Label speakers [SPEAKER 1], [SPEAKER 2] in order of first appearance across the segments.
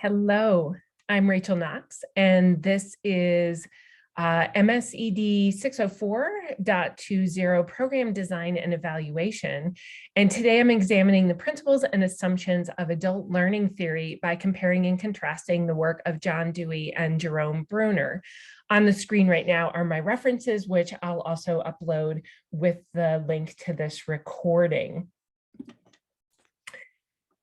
[SPEAKER 1] Hello, I'm RachelKnox, and this is MSED 604.20 Program Design and Evaluation. And today I'm examining the principles and assumptions of adult learning theory by comparing and contrasting the work of John Dewey and Jerome Bruner. On the screen right now are my references, which I'll also upload with the link to this recording.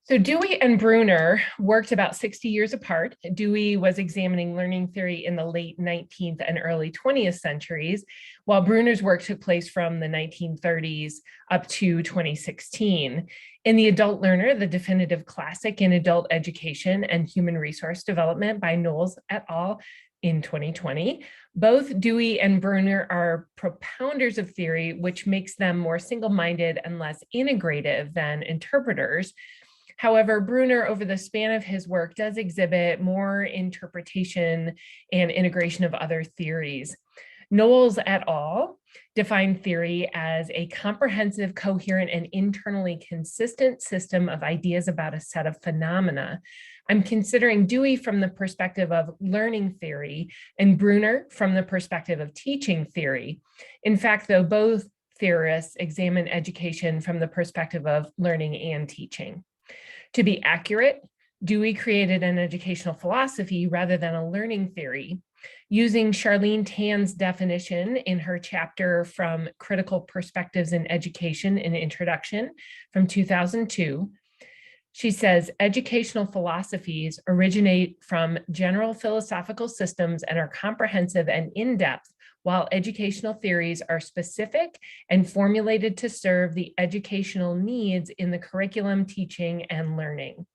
[SPEAKER 1] So Dewey and Bruner worked about 60 years apart. Dewey was examining learning theory in the late 19th and early 20th centuries, while Bruner's work took place from the 1930s up to 2016. In The Adult Learner, the definitive classic in adult education and human resource development by Knowles et al. In 2020, both Dewey and Bruner are propounders of theory, which makes them more single-minded and less integrative than interpreters. However, Bruner, over the span of his work, does exhibit more interpretation and integration of other theories. Knowles et al. Defined theory as a comprehensive, coherent, and internally consistent system of ideas about a set of phenomena. I'm considering Dewey from the perspective of learning theory and Bruner from the perspective of teaching theory. In fact, though, both theorists examine education from the perspective of learning and teaching. To be accurate, Dewey created an educational philosophy rather than a learning theory. Using Charlene Tan's definition in her chapter from Critical Perspectives in Education in Introduction from 2002, she says, educational philosophies originate from general philosophical systems and are comprehensive and in-depth, while educational theories are specific and formulated to serve the educational needs in the curriculum, teaching, and learning.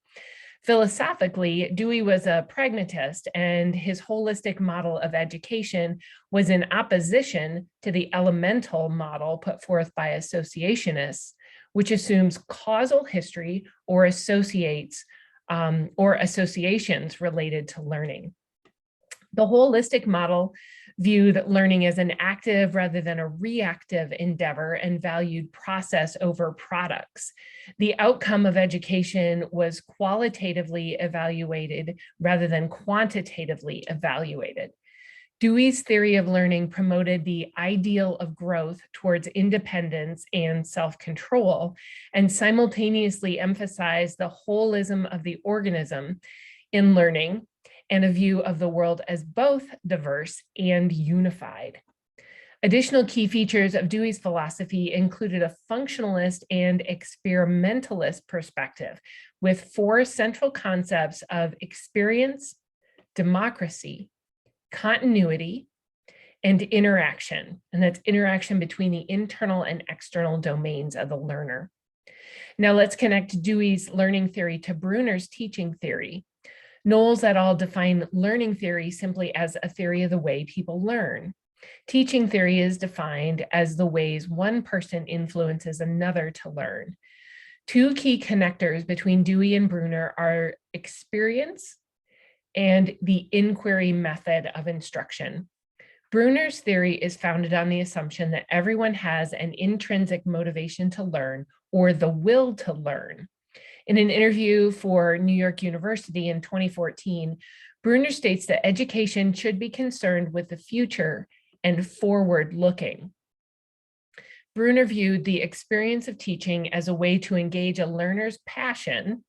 [SPEAKER 1] Philosophically, Dewey was a pragmatist, and his holistic model of education was in opposition to the elemental model put forth by associationists, which assumes causal history or associations related to learning. The holistic model viewed learning as an active rather than a reactive endeavor and valued process over products. The outcome of education was qualitatively evaluated rather than quantitatively evaluated. Dewey's theory of learning promoted the ideal of growth towards independence and self-control, and simultaneously emphasized the holism of the organism in learning and a view of the world as both diverse and unified. Additional key features of Dewey's philosophy included a functionalist and experimentalist perspective, with four central concepts of experience, democracy, continuity, and interaction. And that's interaction between the internal and external domains of the learner. Now let's connect Dewey's learning theory to Bruner's teaching theory. Knowles et al. Define learning theory simply as a theory of the way people learn. Teaching theory is defined as the ways one person influences another to learn. Two key connectors between Dewey and Bruner are experience and the inquiry method of instruction. Bruner's theory is founded on the assumption that everyone has an intrinsic motivation to learn or the will to learn. In an interview for New York University in 2014, Bruner states that education should be concerned with the future and forward-looking. Bruner viewed the experience of teaching as a way to engage a learner's passion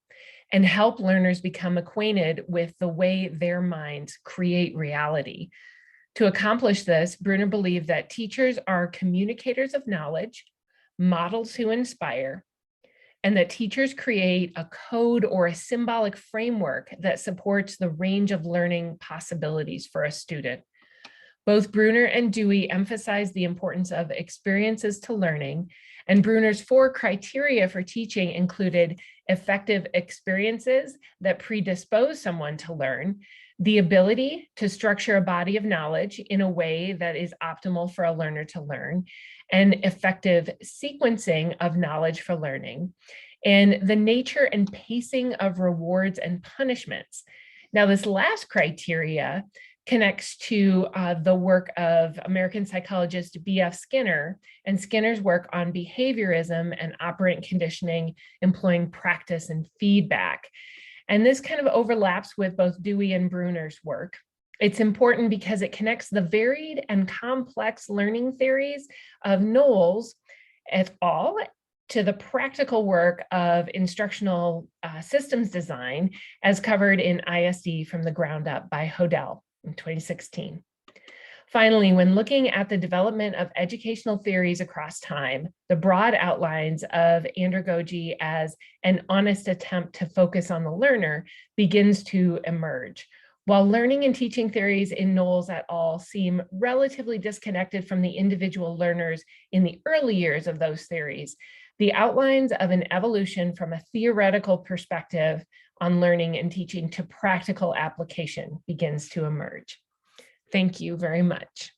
[SPEAKER 1] and help learners become acquainted with the way their minds create reality. To accomplish this, Bruner believed that teachers are communicators of knowledge, models who inspire, and that teachers create a code or a symbolic framework that supports the range of learning possibilities for a student. Both Bruner and Dewey emphasize the importance of experiences to learning, and Bruner's four criteria for teaching included effective experiences that predispose someone to learn, the ability to structure a body of knowledge in a way that is optimal for a learner to learn, and effective sequencing of knowledge for learning, and the nature and pacing of rewards and punishments. Now, this last criteria connects to the work of American psychologist B.F. Skinner and Skinner's work on behaviorism and operant conditioning, employing practice and feedback. And this kind of overlaps with both Dewey and Bruner's work. It's important because it connects the varied and complex learning theories of Knowles et al. To the practical work of instructional systems design as covered in ISD from the Ground Up by Hodel in 2016. Finally, when looking at the development of educational theories across time, the broad outlines of andragogy as an honest attempt to focus on the learner begins to emerge. While learning and teaching theories in Knowles et al. Seem relatively disconnected from the individual learners in the early years of those theories, the outlines of an evolution from a theoretical perspective on learning and teaching to practical application begins to emerge. Thank you very much.